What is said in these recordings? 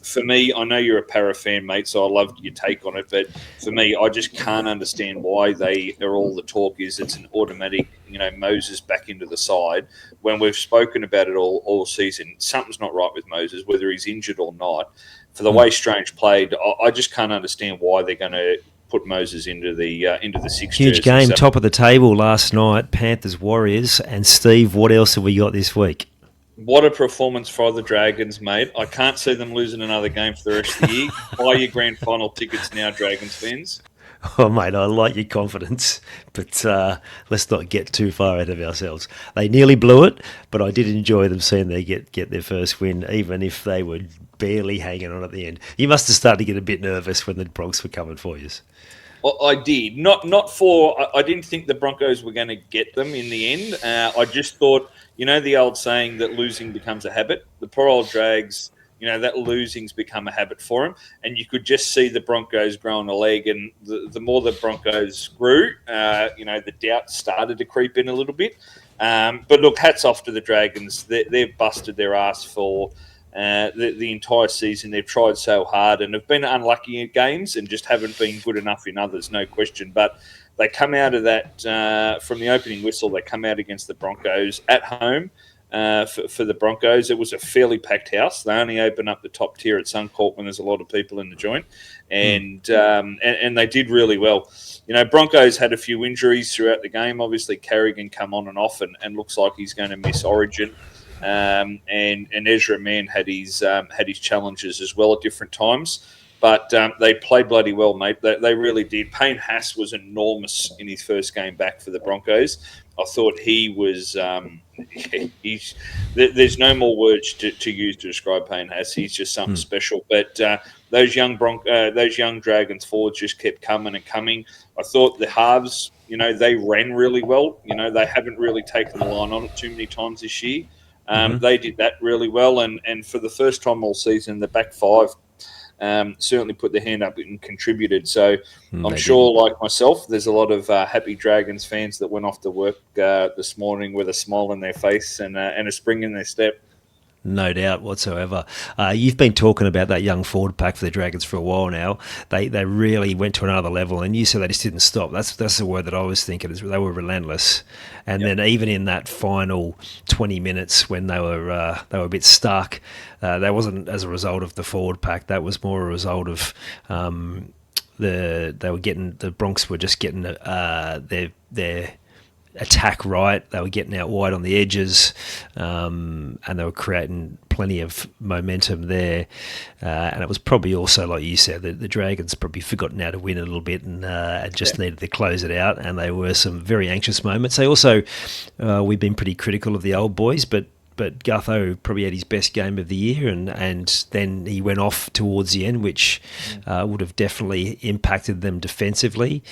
for me, I know you're a para fan, mate, so I loved your take on it. But for me, I just can't understand why they are all the talk is it's an automatic, Moses back into the side when we've spoken about it all season. Something's not right with Moses, whether he's injured or not. For the way Strange played, I just can't understand why they're going to put Moses into the six Huge jersey. game, So, top of the table last night, Panthers Warriors. And Steve, what else have we got this week? what a performance for the Dragons, mate. I can't see them losing another game for the rest of the year. Buy your grand final tickets now, Dragons fans. Oh, mate, I like your confidence, but let's not get too far ahead of ourselves. They nearly blew it, but I did enjoy them seeing they get their first win, even if they were barely hanging on at the end. You must have started to get a bit nervous when the Bronx were coming for you. Well, I did. Not for. I didn't think the Broncos were going to get them in the end. I just thought, the old saying that losing becomes a habit. The poor old Drags, that losing's become a habit for them, and you could just see the Broncos growing a leg. And the more the Broncos grew, the doubt started to creep in a little bit. But look, hats off to the Dragons. They've busted their ass for. The entire season. They've tried so hard and have been unlucky in games and just haven't been good enough in others, no question. But they come out of that from the opening whistle. They come out against the Broncos at home for the Broncos. It was a fairly packed house. They only open up the top tier at Suncorp when there's a lot of people in the joint, and they did really well. Broncos had a few injuries throughout the game. Obviously, Carrigan come on and off and looks like he's going to miss Origin. And Ezra Mann had his challenges as well at different times, but they played bloody well, mate. They really did. Payne Haas was enormous in his first game back for the Broncos. I thought he was. There's no more words to use to describe Payne Haas. He's just something special. But those young Dragons forwards just kept coming and coming. I thought the halves, they ran really well. They haven't really taken the line on it too many times this year. They did that really well, and for the first time all season, the back five certainly put their hand up and contributed. So I'm sure, like myself, there's a lot of happy Dragons fans that went off to work this morning with a smile on their face and a spring in their step. No doubt whatsoever. You've been talking about that young forward pack for the Dragons for a while now. They really went to another level, and you said they just didn't stop. That's the word that I was thinking. Is they were relentless, and then even in that final 20 minutes when they were a bit stuck, that wasn't as a result of the forward pack. That was more a result of the Bronx were just getting their attack right. They were getting out wide on the edges, and they were creating plenty of momentum there. And it was probably also, like you said, the Dragons probably forgotten how to win a little bit and just needed to close it out. And they were some very anxious moments. They also, we've been pretty critical of the old boys, but Gutho probably had his best game of the year, and then he went off towards the end, which would have definitely impacted them defensively.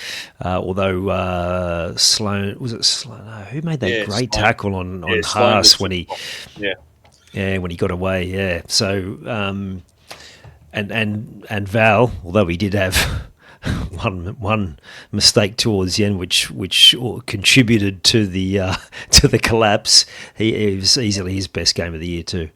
Although Sloan, was it Sloan? No, who made that great tackle on Haas when he got away? Yeah. So and Val, although he did have one mistake towards the end, which contributed to the collapse. It was easily his best game of the year too.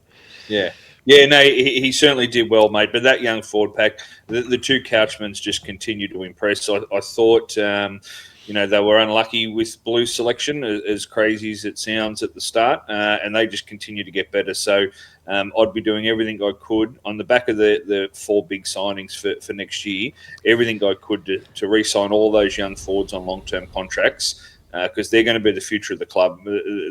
Yeah, no, he certainly did well, mate. But that young forward pack, the two Couchmans just continue to impress. I thought, they were unlucky with Blue's selection, as crazy as it sounds at the start, and they just continue to get better. So I'd be doing everything I could on the back of the four big signings for next year, everything I could to re-sign all those young forwards on long-term contracts, because they're going to be the future of the club.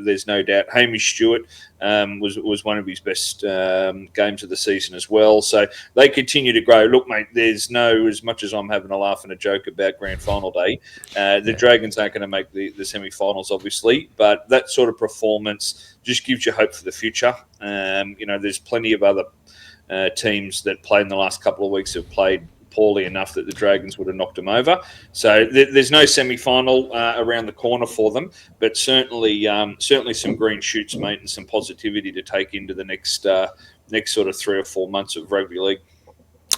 There's no doubt. Hamish Stewart was one of his best games of the season as well. So they continue to grow. Look, mate, there's no, as much as I'm having a laugh and a joke about grand final day, the Dragons aren't going to make the semi-finals, obviously, but that sort of performance just gives you hope for the future. There's plenty of other teams that played in the last couple of weeks have played poorly enough that the Dragons would have knocked them over. So there's no semi-final around the corner for them, but certainly some green shoots, mate, and some positivity to take into the next sort of 3 or 4 months of rugby league.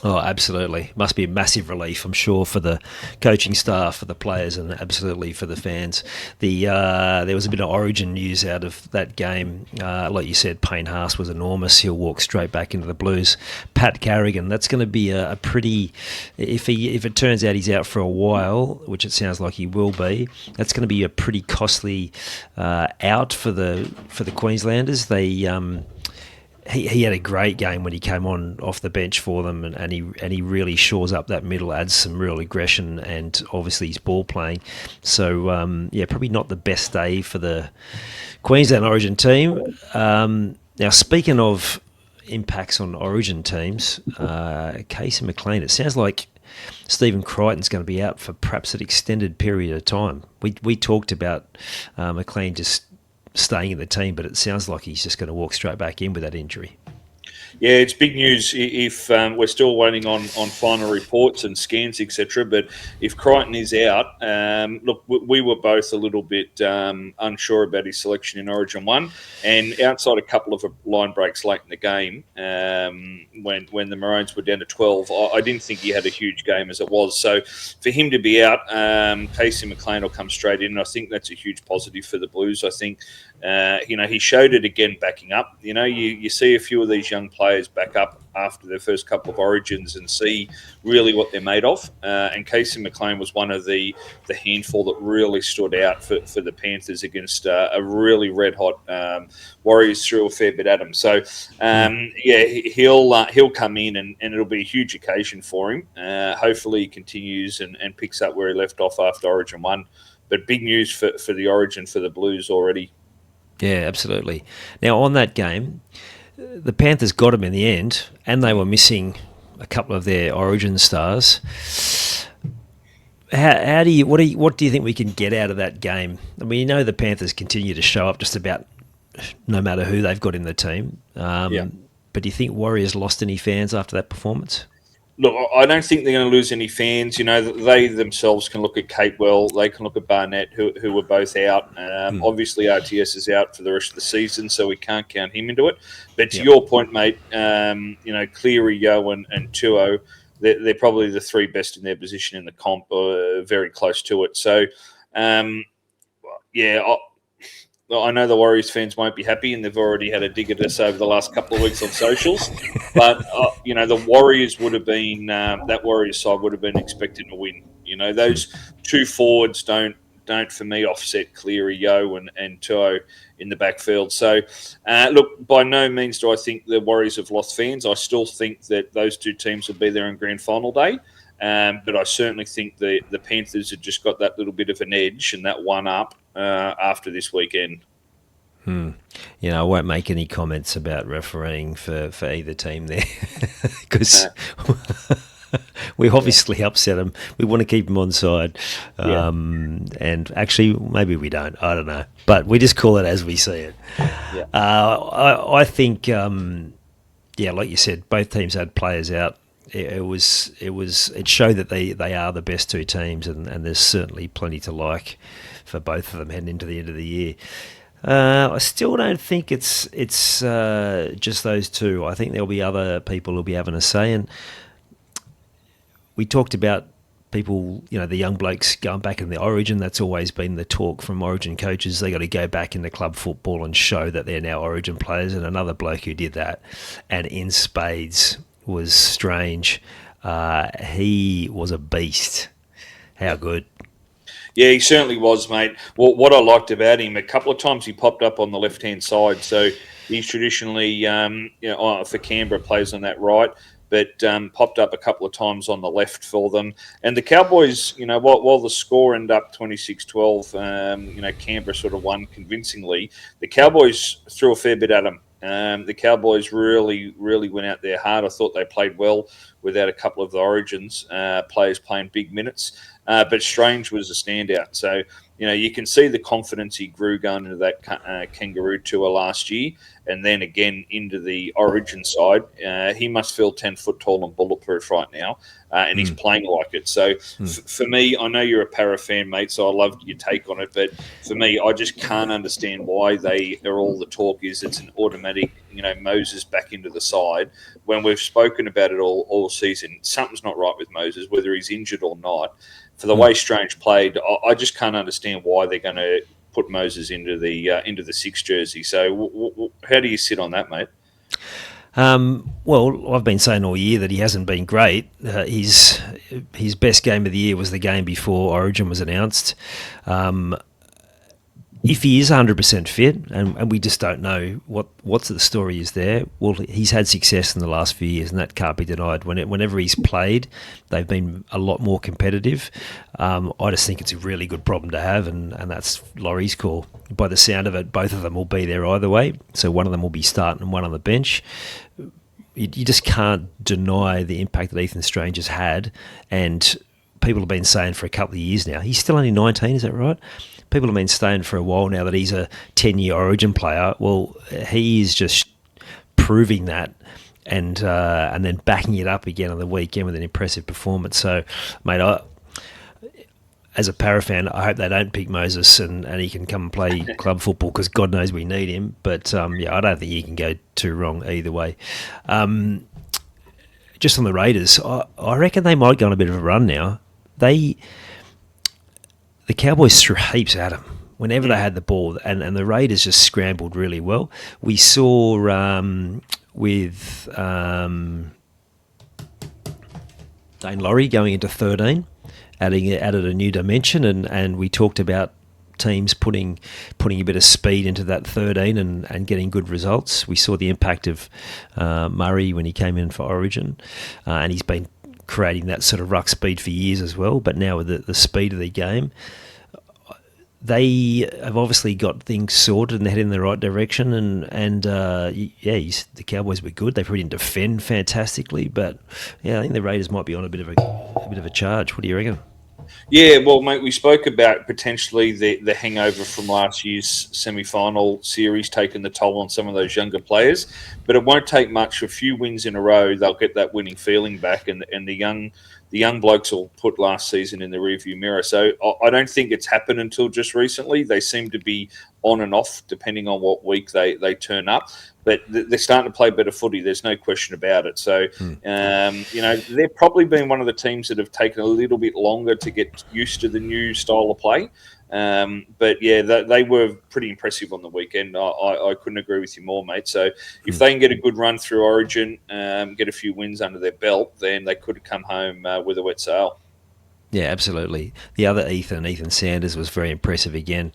Oh, absolutely. Must be a massive relief, I'm sure, for the coaching staff, for the players, and absolutely for the fans. There was a bit of Origin news out of that game. Like you said, Payne Haas was enormous. He'll walk straight back into the Blues. Pat Carrigan, that's going to be a pretty. If it turns out he's out for a while, which it sounds like he will be, that's going to be a pretty costly out for the Queenslanders. He had a great game when he came on off the bench for them, and he really shores up that middle, adds some real aggression, and obviously his ball playing. So probably not the best day for the Queensland Origin team. Now, speaking of impacts on Origin teams, Casey McLean, it sounds like Stephen Crichton's going to be out for perhaps an extended period of time. We talked about McLean just staying in the team, but it sounds like he's just going to walk straight back in with that injury. Yeah, it's big news if we're still waiting on final reports and scans, etc. But if Crichton is out, look, we were both a little bit unsure about his selection in Origin 1. And outside a couple of line breaks late in the game, when the Maroons were down to 12, I didn't think he had a huge game as it was. So for him to be out, Casey McLean will come straight in. And I think that's a huge positive for the Blues. I think he showed it again backing up. You see a few of these young players back up after their first couple of Origins and see really what they're made of. And Casey McLean was one of the handful that really stood out for the Panthers against a really red-hot Warriors, threw a fair bit at him. So, he'll come in and it'll be a huge occasion for him. Hopefully he continues and picks up where he left off after Origin 1. But big news for the Origin for the Blues already. Yeah, absolutely. Now, on that game, the Panthers got him in the end, and they were missing a couple of their Origin stars. What do you think we can get out of that game? I mean, the Panthers continue to show up just about no matter who they've got in the team. But do you think Warriors lost any fans after that performance? Look, I don't think they're going to lose any fans. They themselves can look at Capewell. They can look at Barnett, who were both out. Obviously, RTS is out for the rest of the season, so we can't count him into it. But to your point, mate, Cleary, Yo, and Tuo, they're probably the three best in their position in the comp, or very close to it. So, I know the Warriors fans won't be happy, and they've already had a dig at us over the last couple of weeks on socials. But the Warriors would have been that Warriors side would have been expecting to win. Those two forwards don't for me offset Cleary, Yo, and Tuo in the backfield. So, look, by no means do I think the Warriors have lost fans. I still think that those two teams will be there on grand final day. But I certainly think the Panthers have just got that little bit of an edge and that one up after this weekend. I won't make any comments about refereeing for either team there because we obviously upset them. We want to keep them on side. And actually, maybe we don't. I don't know. But we just call it as we see it. Yeah. I think, like you said, both teams had players out. It showed that they are the best two teams, and there's certainly plenty to like for both of them heading into the end of the year. I still don't think it's just those two. I think there'll be other people who'll be having a say. And we talked about people, the young blokes going back in the Origin. That's always been the talk from Origin coaches. They got to go back into club football and show that they're now Origin players. And another bloke who did that, and in spades, was Strange. He was a beast. How good. Yeah, he certainly was, mate. Well, what I liked about him, a couple of times he popped up on the left-hand side. So he's traditionally, for Canberra, plays on that right, but popped up a couple of times on the left for them. And the Cowboys, while the score ended up 26-12, Canberra sort of won convincingly, the Cowboys threw a fair bit at them. The Cowboys really, really went out there hard. I thought they played well without a couple of the Origins players playing big minutes. But Strange was a standout. So, you can see the confidence he grew going into that Kangaroo tour last year. and then again into the Origin side. He must feel 10 foot tall and bulletproof right now, and he's playing like it. So for me, I know you're a Para fan, mate, so I loved your take on it, but for me, I just can't understand why they are all the talk is it's an automatic, Moses back into the side when we've spoken about it all season. Something's not right with Moses, whether he's injured or not. For the way Strange played, I just can't understand why they're going to put Moses into the 6 jersey. So how do you sit on that, mate? Well, I've been saying all year that he hasn't been great. His best game of the year was the game before Origin was announced. If he is 100% fit, and we just don't know what the story is there, well, he's had success in the last few years, and that can't be denied. Whenever he's played, they've been a lot more competitive. I just think it's a really good problem to have, and that's Laurie's call. By the sound of it, both of them will be there either way, so one of them will be starting and one on the bench. You just can't deny the impact that Ethan Strange has had, and people have been saying for a couple of years now, he's still only 19, is that right? People have been saying for a while now that he's a 10-year Origin player. Well, he is just proving that and then backing it up again on the weekend with an impressive performance. So, mate, as a Para fan, I hope they don't pick Moses and he can come and play club football because God knows we need him. But, I don't think you can go too wrong either way. Just on the Raiders, I reckon they might go on a bit of a run now. The Cowboys threw heaps at them whenever they had the ball, and the Raiders just scrambled really well. We saw with Dane Laurie going into 13, added a new dimension, and we talked about teams putting a bit of speed into that 13 and getting good results. We saw the impact of Murray when he came in for Origin, and he's been creating that sort of ruck speed for years as well. But now with the speed of the game, they have obviously got things sorted and they're heading in the right direction. And the Cowboys were good. They probably didn't defend fantastically, but I think the Raiders might be on a bit of a charge. What do you reckon? Yeah, well, mate, we spoke about potentially the hangover from last year's semi-final series taking the toll on some of those younger players, but it won't take much. A few wins in a row, they'll get that winning feeling back, and the young blokes will put last season in the rearview mirror. So I don't think it's happened until just recently. They seem to be on and off depending on what week they turn up. But they're starting to play better footy. There's no question about it. So, they've probably been one of the teams that have taken a little bit longer to get used to the new style of play. But they were pretty impressive on the weekend. I couldn't agree with you more, mate. So if they can get a good run through Origin, get a few wins under their belt, then they could come home with a wet sail. Yeah, absolutely. The other Ethan Sanders was very impressive again.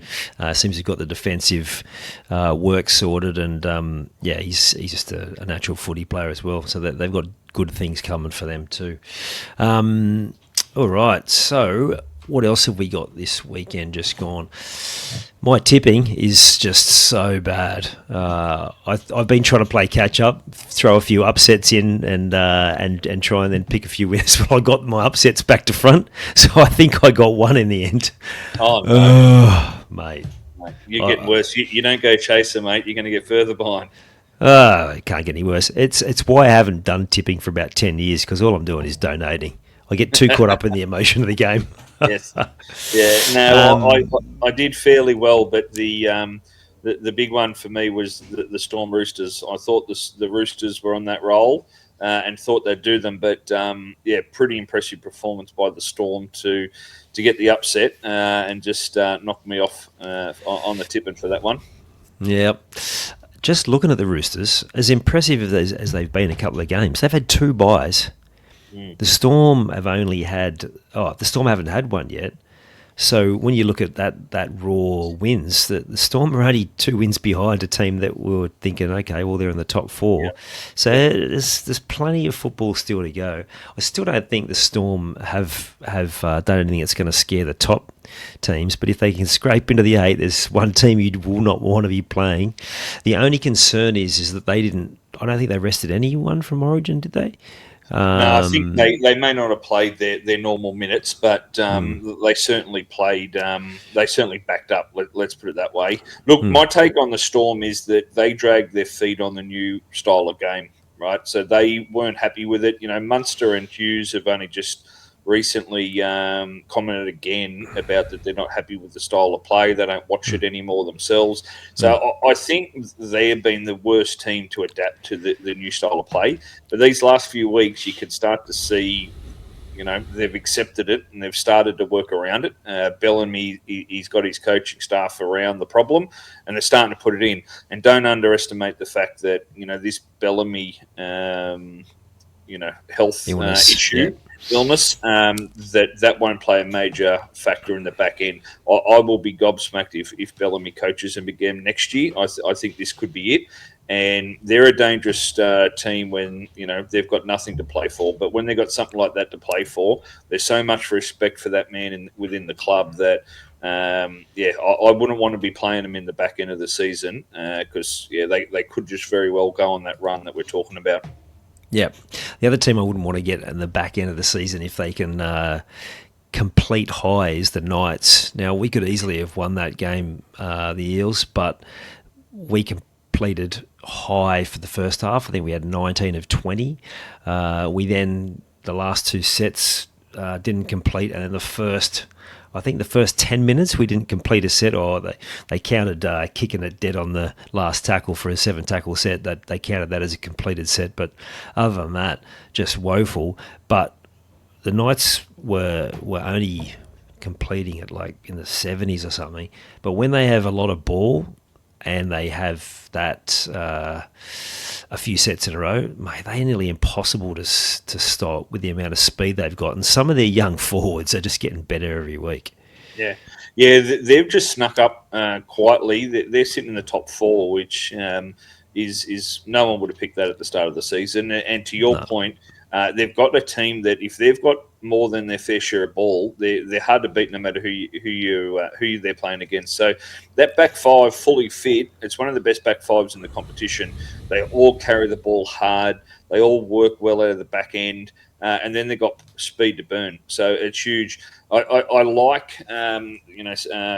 Seems he's got the defensive work sorted, and he's just a natural footy player as well. So they've got good things coming for them too. All right, so what else have we got this weekend just gone? My tipping is just so bad. I've been trying to play catch up, throw a few upsets in, and try and then pick a few winners. But I got my upsets back to front, so I think I got one in the end. Oh no, mate! You're getting worse. You don't go chaser, mate. You're going to get further behind. It can't get any worse. It's why I haven't done tipping for about 10 years because all I'm doing is donating. I get too caught up in the emotion of the game. Yes, yeah. No, I did fairly well, but the big one for me was the Storm Roosters. I thought the Roosters were on that roll and thought they'd do them, but pretty impressive performance by the Storm to get the upset and just knock me off on the tipping for that one. Yep. Just looking at the Roosters, as impressive as they've been a couple of games, they've had 2 buys. The Storm haven't had one yet. So when you look at that raw wins, the Storm are only 2 wins behind a team that were thinking, okay, well, they're in the top 4. Yep. So there's plenty of football still to go. I still don't think the Storm have done anything that's going to scare the top teams, but if they can scrape into the 8, there's one team you will not want to be playing. The only concern is that I don't think they rested anyone from Origin, did they? No, I think they may not have played their normal minutes, but they certainly played. They certainly backed up. Let's put it that way. Look, my take on the Storm is that they dragged their feet on the new style of game, right? So they weren't happy with it. Munster and Hughes have only just recently commented again about that they're not happy with the style of play. They don't watch it anymore themselves. So I think they have been the worst team to adapt to the new style of play. But these last few weeks, you can start to see, they've accepted it and they've started to work around it. Bellamy, he's got his coaching staff around the problem and they're starting to put it in. And don't underestimate the fact that, this Bellamy, health issue, illness, that won't play a major factor in the back end. I will be gobsmacked if Bellamy coaches them again next year. I think this could be it. And they're a dangerous team when, they've got nothing to play for. But when they've got something like that to play for, there's so much respect for that man within the club that, I wouldn't want to be playing them in the back end of the season because, they could just very well go on that run that we're talking about. Yeah. The other team I wouldn't want to get in the back end of the season if they can complete high is the Knights. Now, we could easily have won that game, the Eels, but we completed high for the first half. I think we had 19 of 20. We then, the last two sets, didn't complete, and in the first 10 minutes we didn't complete a set, or they counted kicking it dead on the last tackle for a 7-tackle set. That they counted that as a completed set, but other than that, just woeful. But the Knights were only completing it like in the 70s or something. But when they have a lot of ball and they have that a few sets in a row, mate, they're nearly impossible to stop with the amount of speed they've got. And some of their young forwards are just getting better every week. Yeah, they've just snuck up quietly. They're sitting in the top 4, which is no one would have picked that at the start of the season. And to your point, they've got a team that if they've got more than their fair share of ball, they're hard to beat no matter who they're playing against. So that back 5 fully fit. It's one of the best back 5s in the competition. They all carry the ball hard. They all work well out of the back end, and then they've got speed to burn. So it's huge. I like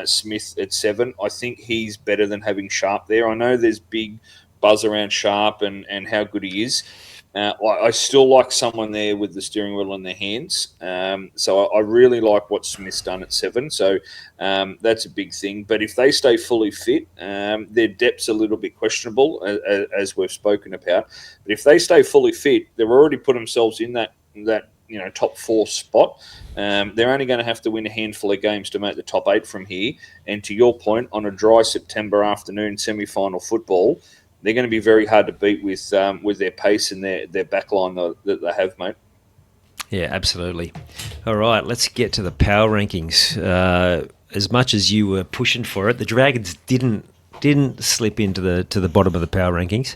Smith at 7. I think he's better than having Sharp there. I know there's big buzz around Sharp and how good he is. I still like someone there with the steering wheel in their hands. So I really like what Smith's done at 7. So that's a big thing. But if they stay fully fit, their depth's a little bit questionable, as we've spoken about. But if they stay fully fit, they've already put themselves in that top 4 spot. They're only going to have to win a handful of games to make the top 8 from here. And to your point, on a dry September afternoon semi-final football, they're going to be very hard to beat with their pace and their back line that they have, mate. Yeah, absolutely. All right, let's get to the power rankings. As much as you were pushing for it, the Dragons didn't slip into the bottom of the power rankings.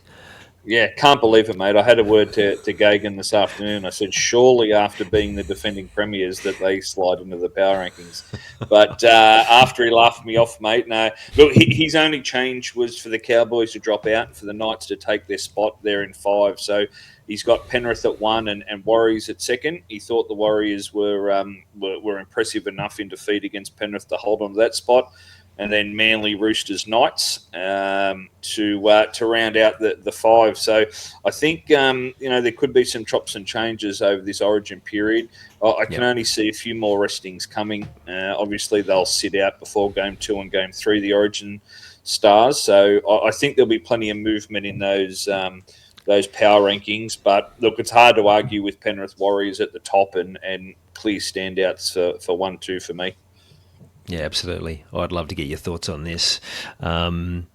Yeah, can't believe it, mate. I had a word to Gagan this afternoon. I said, surely after being the defending premiers that they slide into the power rankings. But after he laughed me off, mate, no. Look, his only change was for the Cowboys to drop out, for the Knights to take their spot there in 5. So he's got Penrith at 1 and Warriors at 2. He thought the Warriors were impressive enough in defeat against Penrith to hold on to that spot. And then Manly, Roosters, Knights to round out the 5. So I think there could be some chops and changes over this Origin period. I can only see a few more restings coming. Obviously, they'll sit out before Game 2 and Game 3, the Origin Stars. So I think there'll be plenty of movement in those power rankings. But look, it's hard to argue with Penrith Warriors at the top and clear standouts for 1-2 for me. Yeah, absolutely. I'd love to get your thoughts on this. Just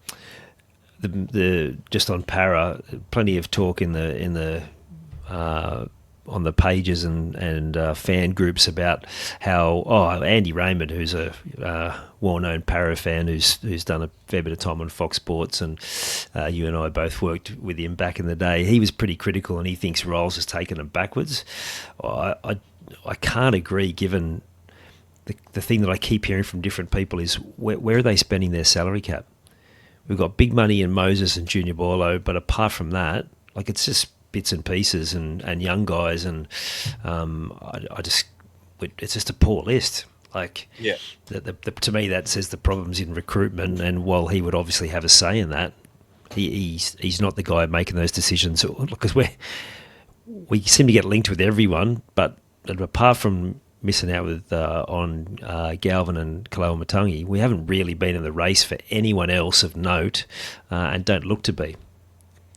on para, plenty of talk in the on the pages and fan groups about how Andy Raymond, who's a well-known para fan who's done a fair bit of time on Fox Sports, and you and I both worked with him back in the day. He was pretty critical, and he thinks Rolls has taken them backwards. I can't agree, given the thing that I keep hearing from different people is where are they spending their salary cap? We've got big money in Moses and Junior Borlo, but apart from that, like it's just bits and pieces and young guys, and it's just a poor list. Like, Yeah. To me, that says the problem's in recruitment. And while he would obviously have a say in that, he's not the guy making those decisions. Because we seem to get linked with everyone, but apart from missing out on Galvin and Kaloa Matangi, we haven't really been in the race for anyone else of note, and don't look to be.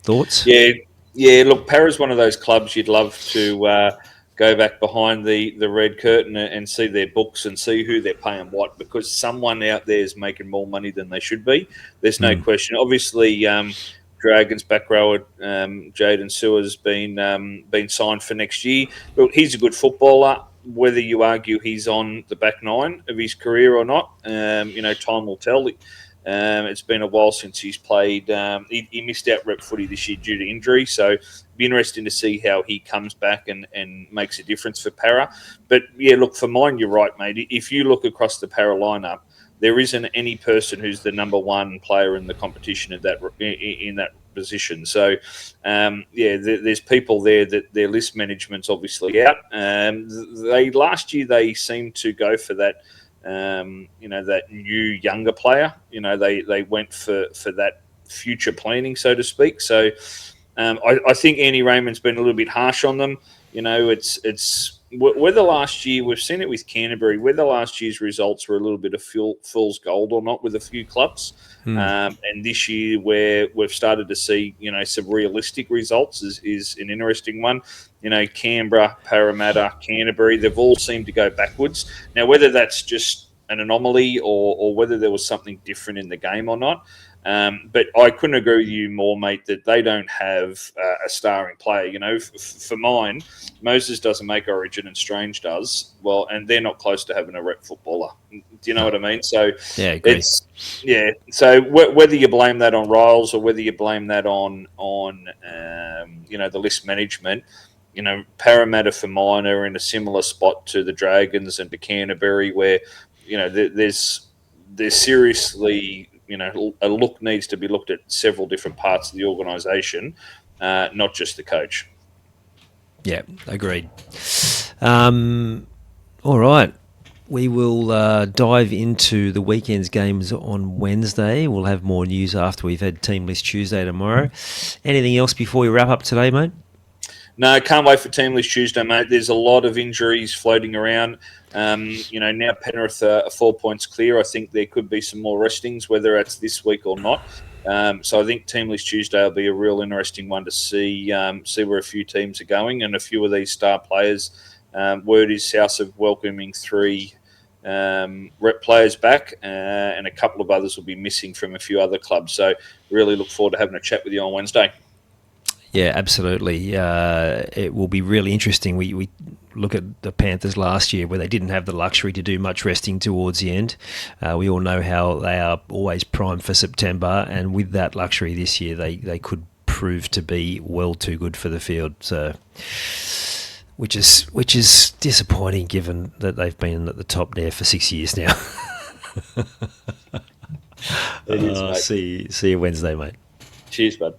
Thoughts? Yeah. Look, Para's one of those clubs you'd love to go back behind the red curtain and see their books and see who they're paying what, because someone out there is making more money than they should be. There's no question. Obviously, Dragons back rower Jaden Sewer's been signed for next year. Look, he's a good footballer. Whether you argue he's on the back nine of his career or not, time will tell. It's been a while since he's played. He missed out rep footy this year due to injury, so it'd be interesting to see how he comes back and makes a difference for Para. But yeah, look, for mine, you're right, mate. If you look across the Para lineup, there isn't any person who's the number one player in the competition in that position. So, there's people there that their list management's obviously out. Last year they seemed to go for that. That new younger player. They went for that future planning, so to speak. So I think Andy Raymond's been a little bit harsh on them. It's whether last year, we've seen it with Canterbury, whether last year's results were a little bit of fool's gold or not with a few clubs. And this year where we've started to see, some realistic results is an interesting one. Canberra, Parramatta, Canterbury, they've all seemed to go backwards. Now, whether that's just an anomaly or whether there was something different in the game or not. But I couldn't agree with you more, mate, that they don't have a starring player. For mine, Moses doesn't make Origin and Strange does. Well, and they're not close to having a rep footballer. Do you know what I mean? So yeah, I agree. So whether you blame that on Riles or whether you blame that on the list management, Parramatta for mine are in a similar spot to the Dragons and to Canterbury, where there's seriously. A look needs to be looked at several different parts of the organisation, not just the coach. Yeah, agreed. All right. We will dive into the weekend's games on Wednesday. We'll have more news after we've had Team List Tuesday tomorrow. Anything else before we wrap up today, mate? No, can't wait for Team List Tuesday, mate. There's a lot of injuries floating around. Now Penrith are 4 points clear. I think there could be some more restings, whether it's this week or not. So I think Team List Tuesday will be a real interesting one to see where a few teams are going, and a few of these star players. Word is South of welcoming 3 rep players back, and a couple of others will be missing from a few other clubs. So really look forward to having a chat with you on Wednesday. Yeah, absolutely. It will be really interesting. We look at the Panthers last year, where they didn't have the luxury to do much resting towards the end. We all know how they are always primed for September, and with that luxury this year, they could prove to be well too good for the field. So, which is disappointing, given that they've been at the top there for 6 years now. It is, mate. See you Wednesday, mate. Cheers, bud.